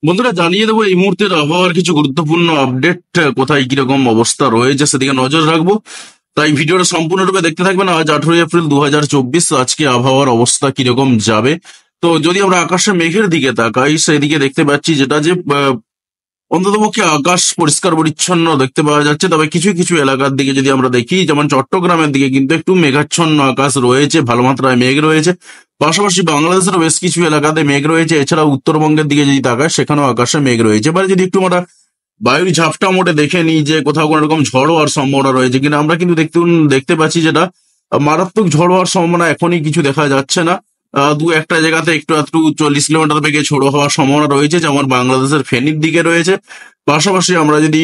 বন্ধুরা, জানিয়ে দেবো এই মুহূর্তের আবহাওয়ার কিছু গুরুত্বপূর্ণ আপডেট। কোথায় কিরকম অবস্থা রয়েছে সেদিকে নজর রাখবো, তাই ভিডিওটা সম্পূর্ণরূপে দেখতে থাকবেন। আজ 18 এপ্রিল 2024, আজকে আবহাওয়ার অবস্থা কিরকম যাবে। তো যদি আমরা আকাশে মেঘের দিকে তাকাই, সেদিকে দেখতে পাচ্ছি যেটা যে অন্ততপক্ষে আকাশ পরিষ্কার পরিচ্ছন্ন দেখতে পাওয়া যাচ্ছে। তবে কিছু কিছু এলাকার দিকে যদি আমরা দেখি, যেমন চট্টগ্রামের দিকে কিন্তু একটু মেঘাচ্ছন্ন আকাশ রয়েছে, ভালো মাত্রায় মেঘ রয়েছে। পাশাপাশি বাংলাদেশের বেশ কিছু এলাকাতে মেঘ রয়েছে। এছাড়া উত্তরবঙ্গের দিকে যদি তাকায়, সেখানেও আকাশে মেঘ রয়েছে। এবার যদি একটু আমরা বায়ুর ঝাপটা মোটে দেখে নিই যে কোথাও কোনো রকম ঝড় হওয়ার সম্ভাবনা রয়েছে কিনা, আমরা কিন্তু দেখতে পাচ্ছি যেটা মারাত্মক ঝড় হওয়ার সম্ভাবনা এখনই কিছু দেখা যাচ্ছে না। দু একটা জায়গাতে একটু একটু 40 কিলোমিটার বেগে ঝোড়ো হওয়ার সম্ভাবনা রয়েছে, যেমন বাংলাদেশের ফেনীর দিকে রয়েছে। পাশাপাশি আমরা যদি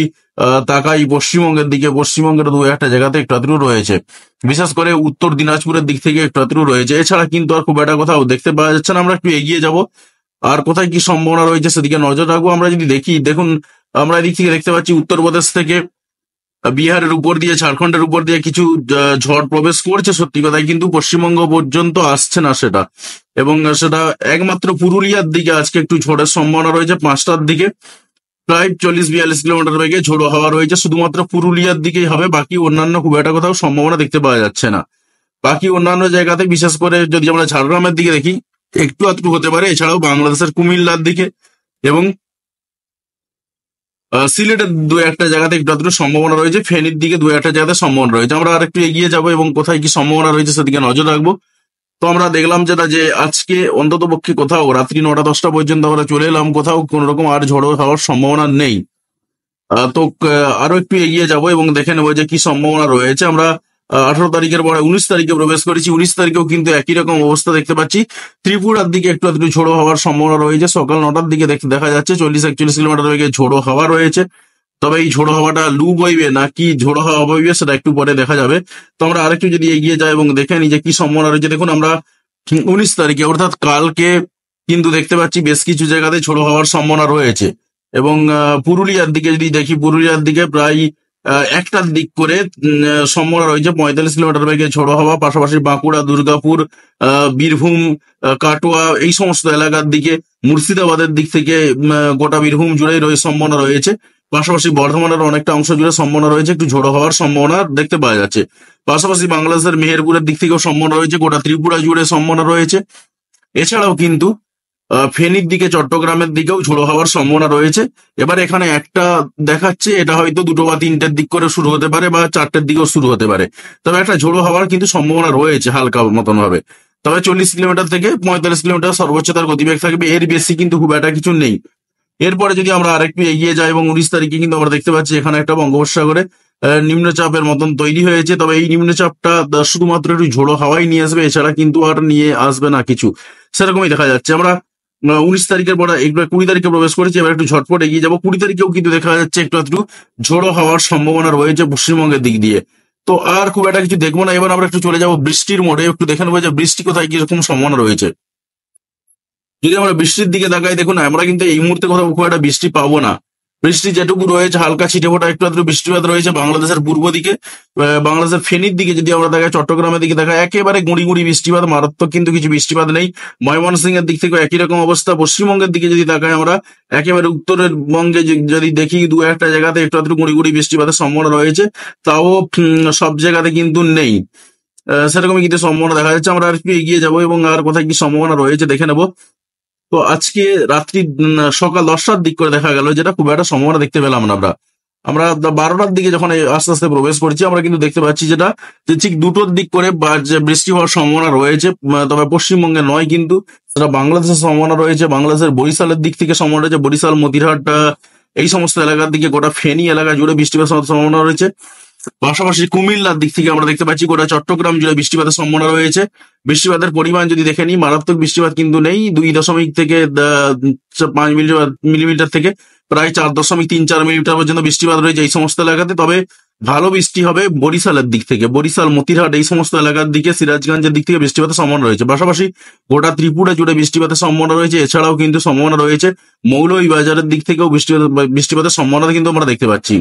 তাকাই পশ্চিমবঙ্গের দিকে, পশ্চিমবঙ্গের দু একটা জায়গাতে একটু আধটু রয়েছে, বিশেষ করে উত্তর দিনাজপুরের দিক থেকে একটু আধটু রয়েছে। এছাড়া কিন্তু আর খুব একটা কোথাও দেখতে পাওয়া যাচ্ছে না। আমরা একটু এগিয়ে যাব, আর কোথায় কি সম্ভাবনা রয়েছে সেদিকে নজর রাখবো। আমরা যদি দেখি, দেখুন আমরা এদিক থেকে দেখতে পাচ্ছি উত্তরপ্রদেশ থেকে বিহারের উপর দিয়ে, ঝাড়খণ্ডের উপর দিয়ে কিছু ঝড় প্রবেশ করছে সত্যি কথাই, কিন্তু পশ্চিমবঙ্গ পর্যন্ত আসছে না সেটা। এবং সেটা একমাত্র পুরুলিয়ার দিকে আজকে একটু ঝড়ের সম্ভাবনা রয়েছে 5টার দিকে। প্রায় 40-42 কিলোমিটার বেগে ঝোড়ো হাওয়া রয়েছে, শুধুমাত্র পুরুলিয়ার দিকেই হবে, বাকি অন্যান্য খুব একটা কোথাও সম্ভাবনা দেখতে পাওয়া যাচ্ছে না। বাকি অন্যান্য জায়গাতে, বিশেষ করে যদি আমরা ঝাড়গ্রামের দিকে দেখি, একটু আধটু হতে পারে। এছাড়াও বাংলাদেশের কুমিল্লার দিকে এবং সিলেটের দু একটা জায়গাতে একটু আধটু সম্ভাবনা রয়েছে, ফেনীর দিকে দু একটা জায়গাতে সম্ভাবনা রয়েছে। আমরা আর একটু এগিয়ে যাব এবং কোথায় কি সম্ভাবনা রয়েছে সেদিকে নজর রাখবো। তো আমরা দেখলাম যেটা যে আজকে অন্তত পক্ষে কোথাও রাত্রি 9টা-10টা পর্যন্ত আমরা চলে এলাম, কোথাও কোনো রকম আর ঝড়ো হওয়ার সম্ভাবনা নেই। আরো একটু এগিয়ে যাব এবং দেখে নেবো যে কি সম্ভাবনা রয়েছে। আমরা 18 তারিখের পরে 19 তারিখে প্রবেশ করেছি। 19 তারিখেও কিন্তু একই রকম অবস্থা দেখতে পাচ্ছি। ত্রিপুরার দিকে একটু একটু ঝোড়ো হওয়ার সম্ভাবনা রয়েছে। সকাল 9টার দিকে দেখা যাচ্ছে 40-41 কিলোমিটার বেগে ঝোড়ো হাওয়া রয়েছে। তবে এই ঝোড়ো হাওয়াটা লু বইবে নাকি ঝোড়ো হাওয়া বইবে সেটা একটু পরে দেখা যাবে। তো আমরা আরেকটু যদি এগিয়ে যাই এবং দেখে নিই যে কি সম্ভাবনা রয়েছে। দেখুন আমরা 19 তারিখে অর্থাৎ কালকে কিন্তু দেখতে পাচ্ছি বেশ কিছু জায়গাতে ঝোড়ো হওয়ার সম্ভাবনা রয়েছে। এবং পুরুলিয়ার দিকে যদি দেখি, পুরুলিয়ার দিকে প্রায় একটার দিক করে সম্ভাবনা রয়েছে 45 কিলোমিটার বেগে ঝোড়ো হওয়া। পাশাপাশি বাঁকুড়া, দুর্গাপুর, বীরভূম, কাটোয়া, এই সমস্ত এলাকার দিকে, মুর্শিদাবাদের দিক থেকে গোটা বীরভূম জুড়েই সম্ভাবনা রয়েছে। পাশাপাশি বর্ধমানের অনেকটা অংশ জুড়ে সম্ভাবনা রয়েছে, একটু ঝোড়ো হওয়ার সম্ভাবনা দেখতে পাওয়া যাচ্ছে। পাশাপাশি বাংলাদেশের মেহেরপুরের দিক থেকেও সম্ভাবনা রয়েছে, গোটা ত্রিপুরা জুড়ে সম্ভাবনা রয়েছে। এছাড়াও কিন্তু ফেনীর দিকে, চট্টগ্রামের দিকেও ঝোড়ো হওয়ার সম্ভাবনা রয়েছে। এবার এখানে একটা দেখাচ্ছে, এটা হয়তো 2টো বা 3টের দিক করে শুরু হতে পারে, বা 4টের দিকেও শুরু হতে পারে। তবে একটা ঝোড়ো হওয়ার কিন্তু সম্ভাবনা রয়েছে হালকা মতন ভাবে। তবে 40 কিলোমিটার থেকে 45 কিলোমিটার সর্বোচ্চ তার গতিবেগ থাকবে, এর বেশি কিন্তু খুব একটা কিছু নেই। এরপরে যদি আমরা আরেকটু এগিয়ে যাই এবং 19 তারিখে কিন্তু আমরা দেখতে পাচ্ছি এখানে একটা বঙ্গোপসাগরে নিম্নচাপের মতন তৈরি হয়েছে। তবে এই নিম্নচাপটা শুধুমাত্র একটু ঝোড়ো হাওয়াই নিয়ে আসবে, এছাড়া কিন্তু আর নিয়ে আসবে না কিছু, সেরকমই দেখা যাচ্ছে। আমরা 19 তারিখের পরে একটু 20 তারিখে প্রবেশ করেছি। এবার একটু ঝটপট এগিয়ে যাবো। 20 তারিখেও কিন্তু দেখা যাচ্ছে একটু একটু ঝোড়ো হওয়ার সম্ভাবনা রয়েছে পশ্চিমবঙ্গের দিক দিয়ে। তো আর খুব একটা কিছু দেখবো না, এবার আমরা একটু চলে যাবো বৃষ্টির মোড়ে, একটু দেখে নেবো যে বৃষ্টি কোথায় কিরকম সম্ভাবনা রয়েছে। যদি আমরা বৃষ্টির দিকে তাকাই, দেখুন আমরা কিন্তু এই মুহূর্তে কোথাও খুব একটা বৃষ্টি পাবো না। বৃষ্টি যেটুকু রয়েছে হালকা ছিটেফোঁটা একটু আধটু বৃষ্টিপাত রয়েছে বাংলাদেশের পূর্ব দিকে। বাংলাদেশের ফেনীর দিকে যদি আমরা দেখাই, চট্টগ্রামের দিকে দেখাই, একেবারে গুঁড়ি গুঁড়ি বৃষ্টিপাত, মারাত্মক কিন্তু কিছু বৃষ্টিপাত নেই। ময়মনসিংহ এর দিক থেকে একই রকম অবস্থা। পশ্চিমবঙ্গের দিকে যদি তাকাই, আমরা একেবারে উত্তরের বঙ্গে যদি দেখি, দু একটা জায়গাতে একটু আধটু গুঁড়ি গুঁড়ি বৃষ্টিপাতের সম্ভাবনা রয়েছে। তাও সব জায়গাতে কিন্তু নেই, সেরকমই কিন্তু সম্ভাবনা দেখা যাচ্ছে। আমরা আর একটু এগিয়ে যাবো এবং আর কোথায় কি সম্ভাবনা রয়েছে দেখে নেবো। তো আজকে রাত্রি সকাল 10টার দিক করে দেখা গেল, যেটা খুব একটা সম্ভাবনা দেখতে পেলাম না। আমরা আমরা 12টার দিকে যখন আস্তে আস্তে প্রবেশ করছি, আমরা কিন্তু দেখতে পাচ্ছি যেটা যে ঠিক 2টোর দিক করে যে বৃষ্টি হওয়ার সম্ভাবনা রয়েছে। তবে পশ্চিমবঙ্গে নয়, কিন্তু সেটা বাংলাদেশের সম্ভাবনা রয়েছে। বাংলাদেশের বরিশালের দিক থেকে সম্ভাবনা রয়েছে, বরিশাল, মতিরহাট, এই সমস্ত এলাকার দিকে, গোটা ফেনী এলাকা জুড়ে বৃষ্টিপাতের সম্ভাবনা রয়েছে। পাশাপাশি কুমিল্লার দিক থেকে আমরা দেখতে পাচ্ছি গোটা চট্টগ্রাম জুড়ে বৃষ্টিপাতের সম্ভাবনা রয়েছে। বৃষ্টিপাতের পরিমাণ যদি দেখে নিই, মারাত্মক বৃষ্টিপাত কিন্তু নেই। 2 দশমিক থেকে 5 মিলিমিটার থেকে প্রায় 4.34 মিলিমিটার পর্যন্ত বৃষ্টিপাত রয়েছে এই সমস্ত এলাকাতে। তবে ভালো বৃষ্টি হবে বরিশালের দিক থেকে, বরিশাল, মতিরহাট, এই সমস্ত এলাকার দিকে, সিরাজগঞ্জের দিক থেকে বৃষ্টিপাতের সম্ভাবনা রয়েছে। পাশাপাশি গোটা ত্রিপুরা জুড়ে বৃষ্টিপাতের সম্ভাবনা রয়েছে। এছাড়াও কিন্তু সম্ভাবনা রয়েছে মৌলভীবাজারের দিক থেকেও বৃষ্টিপাতের সম্ভাবনা কিন্তু আমরা দেখতে পাচ্ছি।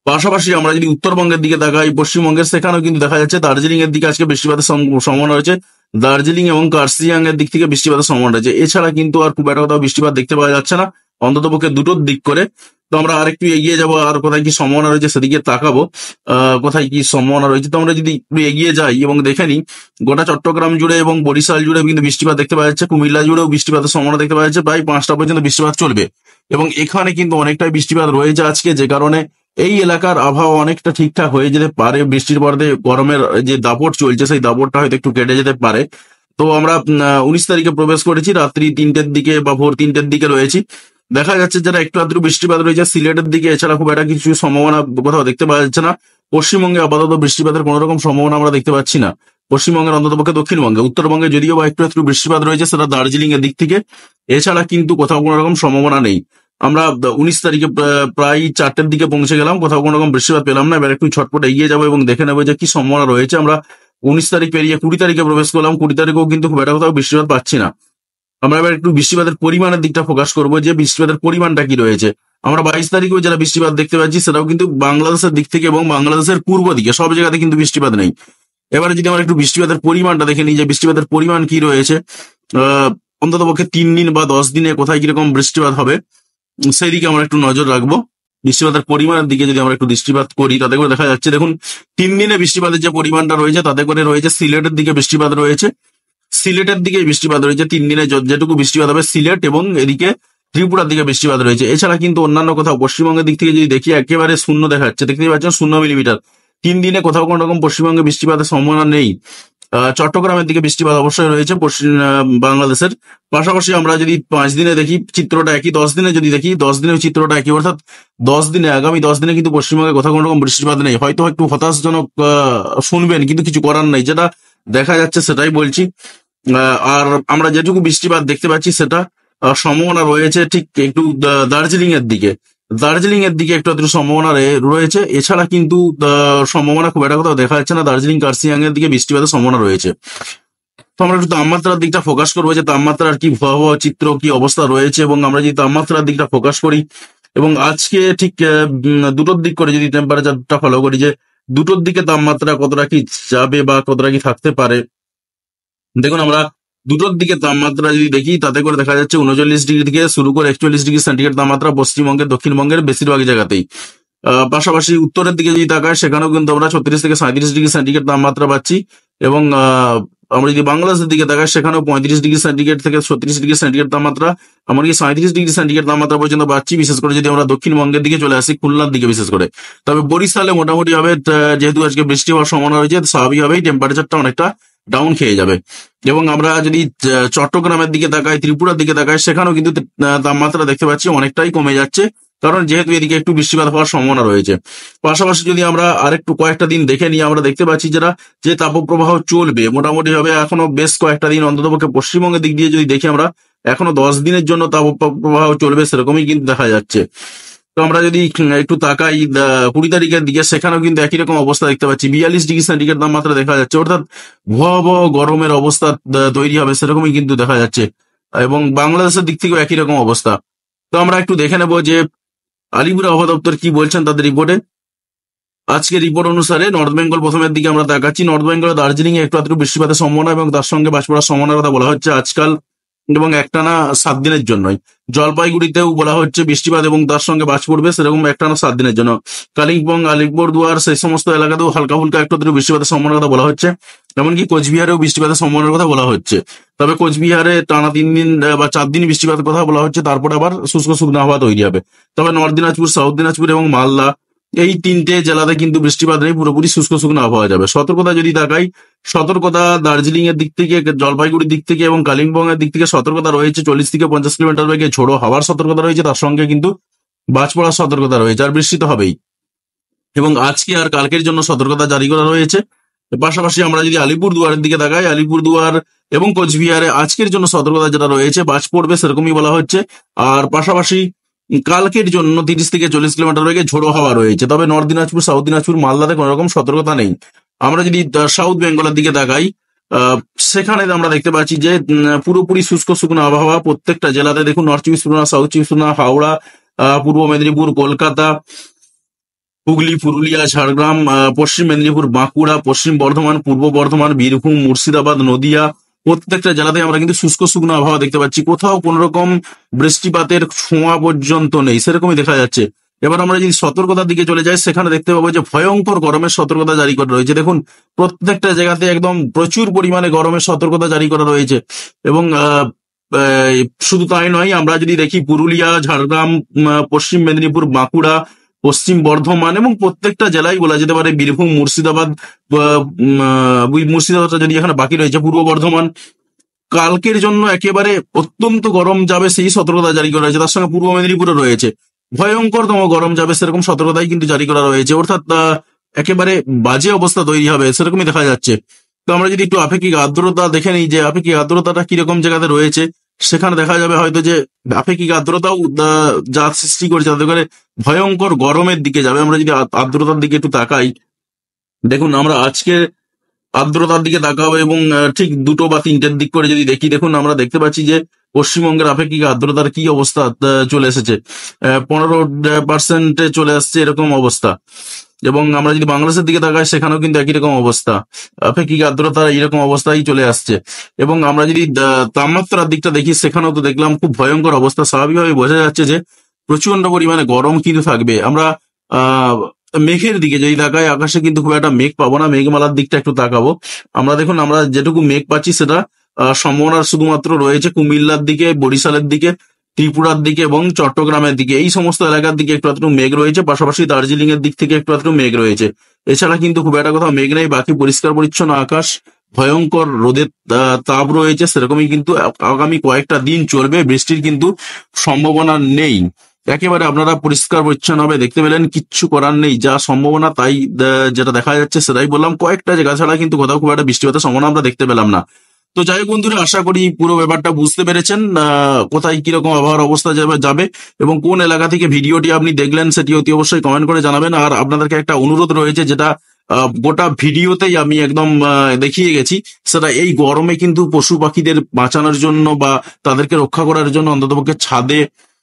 পাশাপাশি আমরা যদি উত্তরবঙ্গের দিকে তাকাই, পশ্চিমবঙ্গের, সেখানেও কিন্তু দেখা যাচ্ছে দার্জিলিং এর দিকে আজকে বৃষ্টিপাতের সম্ভাবনা রয়েছে। দার্জিলিং এবং কার্সিয়াং এর দিক থেকে বৃষ্টিপাতের সম্ভাবনা রয়েছে। এছাড়া কিন্তু আর খুব একটা কোথাও বৃষ্টিপাত দেখতে পাওয়া যাচ্ছে না, অন্ততপক্ষে দুটোর দিক করে। তো আমরা আরেকটু এগিয়ে যাবো, আর কোথায় কি সম্ভাবনা রয়েছে সেদিকে তাকাবো, কোথায় কি সম্ভাবনা রয়েছে। তো আমরা যদি একটু এগিয়ে যাই এবং দেখে নিই, গোটা চট্টগ্রাম জুড়ে এবং বরিশাল জুড়ে কিন্তু বৃষ্টিপাত দেখতে পাওয়া যাচ্ছে, কুমিল্লা জুড়েও বৃষ্টিপাতের সম্ভাবনা দেখতে পাওয়া যাচ্ছে, প্রায় 5টা পর্যন্ত বৃষ্টিপাত চলবে। এবং এখানে কিন্তু অনেকটাই বৃষ্টিপাত রয়েছে আজকে, যে কারণে এই এলাকার আবহাওয়া অনেকটা ঠিকঠাক হয়ে যেতে পারে। বৃষ্টির পরে গরমের যে দাপট চলছে সেই দাপটটা হয়তো একটু কেটে যেতে পারে। তো আমরা 19 তারিখে প্রবেশ করেছি, রাত্রি 3টের দিকে বা ভোর 3টের দিকে রয়েছি। দেখা যাচ্ছে যারা একটু আধটু বৃষ্টিপাত রয়েছে সিলেটের দিকে, এছাড়া খুব একটা কিছু সম্ভাবনা কোথাও দেখতে পাওয়া যাচ্ছে না। পশ্চিমবঙ্গে আপাতত বৃষ্টিপাতের কোনো রকম সম্ভাবনা আমরা দেখতে পাচ্ছি না, পশ্চিমবঙ্গের অন্ততপক্ষে দক্ষিণবঙ্গে। উত্তরবঙ্গে যদিও বা একটু একটু বৃষ্টিপাত রয়েছে, সেটা দার্জিলিং এর দিক থেকে, এছাড়া কিন্তু কোথাও কোনো রকম সম্ভাবনা নেই। আমরা 19 তারিখে প্রায় 4টের দিকে পৌঁছে গেলাম, কোথাও কোনো রকম বৃষ্টিপাত পেলাম না। এবার একটু ছটপট এগিয়ে যাবো এবং দেখে নেবো যে কি সম্ভাবনা রয়েছে। আমরা 19 তারিখ পেরিয়ে 20 তারিখে প্রবেশ করলাম, 20 তারিখেও কিন্তু খুব একটা কোথাও বৃষ্টিপাত পাচ্ছি না। আমরা এবার একটু বৃষ্টিপাতের পরিমাণের দিকটা ফোকাস করবো, যে বৃষ্টিপাতের পরিমাণটা কি রয়েছে। আমরা 22 তারিখেও যারা বৃষ্টিপাত দেখতে পাচ্ছি, সেটাও কিন্তু বাংলাদেশের দিক থেকে এবং বাংলাদেশের পূর্ব দিকে, সব জায়গাতে কিন্তু বৃষ্টিপাত নেই। এবারে যদি আমরা একটু বৃষ্টিপাতের পরিমাণটা দেখে নিই, যে বৃষ্টিপাতের পরিমাণ কি রয়েছে, অন্তত পক্ষে 3 দিন বা 10 দিনে কোথায় কিরকম বৃষ্টিপাত হবে, সেই দিকে আমরা একটু নজর রাখবো। বৃষ্টিপাতের পরিমাণের দিকে যদি আমরা একটু দৃষ্টিপাত করি, তাতে করে দেখা যাচ্ছে, দেখুন 3 দিনে বৃষ্টিপাতের যে পরিমাণটা রয়েছে, তাতে করে রয়েছে সিলেটের দিকে বৃষ্টিপাত রয়েছে, সিলেটের দিকে বৃষ্টিপাত রয়েছে 3 দিনে যেটুকু বৃষ্টিপাত হবে সিলেট এবং এদিকে ত্রিপুরার দিকে বৃষ্টিপাত রয়েছে। এছাড়া কিন্তু অন্যান্য কোথাও পশ্চিমবঙ্গের দিক থেকে যদি দেখি, একেবারে শূন্য দেখা যাচ্ছে, দেখতেই পাচ্ছেন 0 মিলিমিটার। 3 দিনে কোথাও কোনো রকম পশ্চিমবঙ্গে বৃষ্টিপাতের সম্ভাবনা নেই। চট্টগ্রামের দিকে বৃষ্টিপাত অবশ্যই রয়েছে পশ্চিম বাংলাদেশের। পাশাপাশি আমরা যদি 5 দিনে দেখি, চিত্রটা একই। 10 দিনে যদি দেখি, 10 দিনের চিত্রটা একই, অর্থাৎ 10 দিনে, আগামী 10 দিনে কিন্তু পশ্চিমবঙ্গে কোথাও কোনো রকম বৃষ্টিপাত নেই। হয়তো একটু হতাশজনক শুনবেন, কিন্তু কিছু করার নেই, যেটা দেখা যাচ্ছে সেটাই বলছি। আর আমরা যেটুকু বৃষ্টিপাত দেখতে পাচ্ছি, সেটা সম্ভাবনা রয়েছে ঠিক একটু দার্জিলিং এর দিকে, দার্জিলিং এর দিকে একটু একটু সম্ভাবনা রয়েছে। এছাড়া কিন্তু সম্ভাবনা খুব একটা কোথাও দেখা যাচ্ছে না। দার্জিলিং কার্সিয়াং এর দিকে বৃষ্টিপাতের সম্ভাবনা রয়েছে। তো আমরা একটু তাপমাত্রার দিকটা ফোকাস করবো, যে তাপমাত্রার কি ভয়াবহ চিত্র, কি অবস্থা রয়েছে। এবং আমরা যদি তাপমাত্রার দিকটা ফোকাস করি, এবং আজকে ঠিক দুটোর দিক করে যদি টেম্পারেচারটা ফলো করি, যে দুটোর দিকে তাপমাত্রা কতটা কি যাবে বা কতটা কি থাকতে পারে। দেখুন, আমরা দুটোর দিকে তাপমাত্রা যদি দেখি, তাতে করে দেখা যাচ্ছে 39 ডিগ্রি থেকে শুরু করে 41 ডিগ্রি সেন্টিগ্রেড তাপমাত্রা পশ্চিমবঙ্গের, দক্ষিণবঙ্গের বেশিরভাগ জায়গাতেই। পাশাপাশি উত্তরের দিকে যদি তাকাই, সেখানেও কিন্তু আমরা 36 থেকে 37 ডিগ্রি সেন্টিগ্রেড তাপমাত্রা পাচ্ছি। এবং আমরা যদি বাংলাদেশের দিকে তাকাই, সেখানেও 35 ডিগ্রি সেন্টিগ্রেড থেকে 36 ডিগ্রি সেন্টিগ্রেড তাপমাত্রা, এমনকি 37 ডিগ্রি সেন্টিগ্রেড তাপমাত্রা পর্যন্ত পাচ্ছি। বিশেষ করে যদি আমরা দক্ষিণবঙ্গের দিকে চলে আসি, খুলনার দিকে বিশেষ করে। তবে বরিশালে মোটামুটি হবে, যেহেতু আজকে বৃষ্টি হওয়ার সম্ভাবনা রয়েছে, স্বাভাবিকভাবেই টেম্পারেচারটা অনেকটা ডাউন খেয়ে যাবে। এবং আমরা যদি চট্টগ্রামের দিকে তাকাই, ত্রিপুরার দিকে তাকাই, সেখানেও কিন্তু তাপমাত্রা দেখতে পাচ্ছি অনেকটাই কমে যাচ্ছে, কারণ যেহেতু এদিকে একটু বৃষ্টিপাত হওয়ার সম্ভাবনা রয়েছে। পাশাপাশি যদি আমরা আরেকটু কয়েকটা দিন দেখে নিই, আমরা দেখতে পাচ্ছি যে তাপপ্রবাহ চলবে মোটামুটি হবে এখনো বেশ কয়েকটা দিন, অন্ততপক্ষে পশ্চিমবঙ্গের দিক দিয়ে যদি দেখি আমরা, এখনো 10 দিনের জন্য তাপপ্রবাহ চলবে, সেরকমই কিন্তু দেখা যাচ্ছে। তো আমরা যদি একটু তাকাই 20 তারিখের দিকে, সেখানেও কিন্তু একই রকম অবস্থা দেখতে পাচ্ছি, 42 ডিগ্রি সেন্টিগ্রেড তাপমাত্রা দেখা যাচ্ছে, অর্থাৎ ভয়াবহ গরমের অবস্থা তৈরি হবে, সেরকমই কিন্তু দেখা যাচ্ছে। এবং বাংলাদেশের দিক থেকেও একই রকম অবস্থা। তো আমরা একটু দেখে নেবো যে আলিপুর আবহাওয়া দপ্তর কি বলছেন তাদের রিপোর্টে। আজকে রিপোর্ট অনুসারে নর্থ বেঙ্গল প্রথমের দিকে আমরা তাকাচ্ছি। নর্থ বেঙ্গল দার্জিলিং এ একটু আধটু বৃষ্টিপাতের সম্ভাবনা এবং তার সঙ্গে বাজ পড়ার সম্ভাবনার কথা বলা হচ্ছে আজকাল এবং একটানা 7 দিনের জন্যই। জলপাইগুড়িতেও বলা হচ্ছে বৃষ্টিপাত এবং তার সঙ্গে বাজ পড়বে, সেরকম একটানা 7 দিনের জন্য। কালিম্পং, আলিপুরদুয়ার, সেই সমস্ত এলাকাতেও হালকা ফুলকা একটু আধটু বৃষ্টিপাতের সম্ভাবনার কথা বলা হচ্ছে। এমনকি কোচবিহারেও বৃষ্টিপাতের সম্ভাবনার কথা বলা হচ্ছে। তবে কোচবিহারে টানা 3 দিন বা 4 দিন বৃষ্টিপাতের কথা বলা হচ্ছে, তারপরে আবার শুষ্ক শুকনো আবহাওয়া তৈরি হবে। তবে নর্থ দিনাজপুর, সাউথ দিনাজপুর এবং মালদা, এই 3টে জেলাতে কিন্তু বৃষ্টিপাত নেই, পুরোপুরি শুষ্ক শুকনো আবহাওয়া যাবে। সতর্কতা যদি তাকাই, সতর্কতা দার্জিলিং এর দিক থেকে, জলপাইগুড়ির দিক থেকে এবং কালিম্পং এর দিক থেকে সতর্কতা রয়েছে। 40 থেকে 50 কিলোমিটার বেগে ঝোড়ো হাওয়ার সতর্কতা রয়েছে, তার সঙ্গে কিন্তু বাজ পড়ার সতর্কতা রয়েছে, আর বৃষ্টি তো হবেই। এবং আজকে আর কালকের জন্য সতর্কতা জারি করা রয়েছে। পাশাপাশি আমরা যদি আলিপুরদুয়ারের দিকে তাকাই, আলিপুরদুয়ার এবং কোচবিহারে আজকের জন্য সতর্কতা যেটা রয়েছে, বাজ পড়বে সেরকমই বলা হচ্ছে। আর পাশাপাশি কালকের জন্য 30 থেকে 40 কিলোমিটার বেগে ঝোড়ো হাওয়া রয়েছে। তবে নর্থ দিনাজপুর, সাউথ দিনাজপুর, মালদাতে কোনো রকম সতর্কতা নেই। আমরা যদি সাউথ বেঙ্গলের দিকে তাকাই, সেখানে আমরা দেখতে পাচ্ছি যে পুরোপুরি শুষ্ক শুকনো আবহাওয়া প্রত্যেকটা জেলাতে। দেখুন, নর্থ চব্বিশ পরগনা, সাউথ চব্বিশ পরগনা, হাওড়া, পূর্ব মেদিনীপুর, কলকাতা, হুগলি, পুরুলিয়া, ঝাড়গ্রাম, পশ্চিম মেদিনীপুর, বাঁকুড়া, পশ্চিম বর্ধমান, পূর্ব বর্ধমান, বীরভূম, মুর্শিদাবাদ, নদিয়া, প্রত্যেকটা জেলাতে আমরা কিন্তু শুষ্ক শুকনো আবহাওয়া দেখতে পাচ্ছি। কোথাও কোনো রকম বৃষ্টিপাতের ছোঁয়া পর্যন্ত নেই, সেরকমই দেখা যাচ্ছে। এবার আমরা যদি সতর্কতার দিকে চলে যাই, সেখানে দেখতে পাবো যে ভয়ঙ্কর গরমের সতর্কতা জারি করা রয়েছে। দেখুন, প্রত্যেকটা জায়গাতে একদম প্রচুর পরিমাণে গরমের সতর্কতা জারি করা রয়েছে। এবং আহ, শুধু তাই নয়, আমরা যদি দেখি পুরুলিয়া, ঝাড়গ্রাম, পশ্চিম মেদিনীপুর, বাঁকুড়া, পশ্চিম বর্ধমান এবং প্রত্যেকটা জেলায় বলা যেতে পারে, বীরভূম, মুর্শিদাবাদ, মুর্শিদাবাদটা যদি এখানে বাকি রয়েছে, পূর্ব বর্ধমান, কালকের জন্য একেবারে অত্যন্ত গরম যাবে সেই সতর্কতা জারি করা হয়েছে। তার সঙ্গে পূর্ব মেদিনীপুরে রয়েছে ভয়ঙ্করতম গরম যাবে সেরকম সতর্কতাই কিন্তু জারি করা রয়েছে। অর্থাৎ একেবারে বাজে অবস্থা তৈরি হবে সেরকমই দেখা যাচ্ছে। তো আমরা যদি একটু আপেক্ষিক আর্দ্রতা দেখে নিই যে আপেক্ষিক আর্দ্রতাটা কিরকম জায়গাতে রয়েছে, সেখানে দেখা যাবে হয়তো যে আপেক্ষিক আর্দ্রতাও যা সৃষ্টি করছে তাতে করে ভয়ঙ্কর গরমের দিকে যাবে। আমরা যদি আর্দ্রতার দিকে একটু তাকাই, দেখুন আমরা আজকে আর্দ্রতার দিকে তাকাবো এবং ঠিক 2টো বা 3টের দিক করে যদি দেখি, দেখুন আমরা দেখতে পাচ্ছি যে পশ্চিমবঙ্গের আপেক্ষিক আর্দ্রতার কি অবস্থা চলে এসেছে, 15% চলে আসছে এরকম অবস্থা। এবং আমরা যদি বাংলাদেশের দিকে তাকাই, সেখানেও কিন্তু একই রকম অবস্থা, আপেক্ষিক আর্দ্রতা এইরকম অবস্থায় চলে আসছে। এবং আমরা যদি তাপমাত্রার দিকটা দেখি, সেখানেও তো দেখলাম খুব ভয়ঙ্কর অবস্থা। স্বাভাবিকভাবে বোঝা যাচ্ছে যে প্রচন্ড পরিমাণে গরম কিন্তু থাকবে। আমরা আহ মেঘের দিকে যদি তাকাই, আকাশে কিন্তু খুব একটা মেঘ পাবো না, মেঘমালার দিকটা একটু তাকাবো। আমরা দেখুন, আমরা যেটুকু মেঘ পাচ্ছি সেটা সম্ভাবনা শুধুমাত্র রয়েছে কুমিল্লার দিকে, বরিশালের দিকে, ত্রিপুরার দিকে এবং চট্টগ্রামের দিকে। এই সমস্ত এলাকার দিকে একটু আধটু মেঘ রয়েছে, পাশাপাশি দার্জিলিং এর দিক থেকে একটু আধটু মেঘ রয়েছে। এছাড়া কিন্তু খুব একটা কোথাও মেঘ নেই, বাকি পরিষ্কার পরিচ্ছন্ন আকাশ। ভয়ঙ্কর রোদের তাপ রয়েছে, সেরকমই কিন্তু আগামী কয়েকটা দিন চলবে, বৃষ্টির কিন্তু সম্ভাবনা নেই। একেবারে আপনারা পরিষ্কার পরিচ্ছন্ন ভাবে দেখতে পেলেন, কিচ্ছু করার নেই, যা সম্ভাবনা তাই যেটা দেখা যাচ্ছে সেটাই বললাম। কয়েকটা জায়গা ছাড়া কিন্তু কোথাও খুব একটা বৃষ্টিপাতের সম্ভাবনা আমরা দেখতে পেলাম না। তো যাই হোক বন্ধুরা, আশা করি পুরো ব্যাপারটা বুঝতে পেরেছেন, কোথায় কিরকম আবহাওয়ার অবস্থা যাবে এবং কোন এলাকা থেকে ভিডিওটি আপনি দেখলেন সেটি অতি অবশ্যই কমেন্ট করে জানাবেন। আর আপনাদেরকে একটা অনুরোধ রয়েছে, যেটা গোটা ভিডিওতেই আমি একদম দেখিয়ে গেছি, সেটা এই গরমে কিন্তু পশু পাখিদের বাঁচানোর জন্য বা তাদেরকে রক্ষা করার জন্য অন্ততপক্ষে ছাদে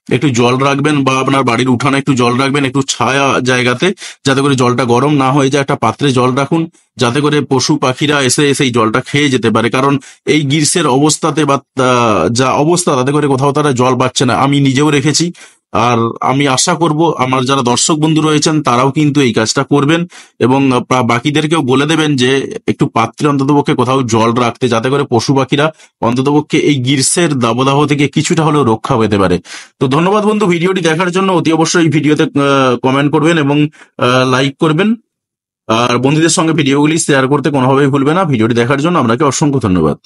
একটু জল রাখবেন বা আপনার বাড়ির উঠানে একটু জল রাখবেন, একটু ছায়া জায়গাতে, যাতে করে জলটা গরম না হয়ে যায়। একটা পাত্রে জল রাখুন, যাতে করে পশু পাখিরা এসে সেই জলটা খেয়ে যেতে পারে। কারণ এই গ্রীষ্মের অবস্থাতে বা যা অবস্থা, তাতে করে কোথাও তারা জল পাচ্ছে না। আমি নিজেও রেখেছি, আর আমি আশা করব আমার যারা দর্শক বন্ধু রয়েছেন তারাও কিন্তু এই কাজটা করবেন এবং বাকিদেরকেও বলে দেবেন যে একটু পাত্রে অন্ততপক্ষে কোথাও জল রাখতে, যাতে করে পশু পাখিরা অন্ততপক্ষে এই গ্রীষ্মের দাবদাহ থেকে কিছুটা হলেও রক্ষা পেতে পারে। তো ধন্যবাদ বন্ধু ভিডিওটি দেখার জন্য। অতি অবশ্যই ভিডিওতে কমেন্ট করবেন এবং লাইক করবেন, আর বন্ধুদের সঙ্গে ভিডিওগুলি শেয়ার করতে কোনোভাবেই ভুলবে না। ভিডিওটি দেখার জন্য আপনাকে অসংখ্য ধন্যবাদ।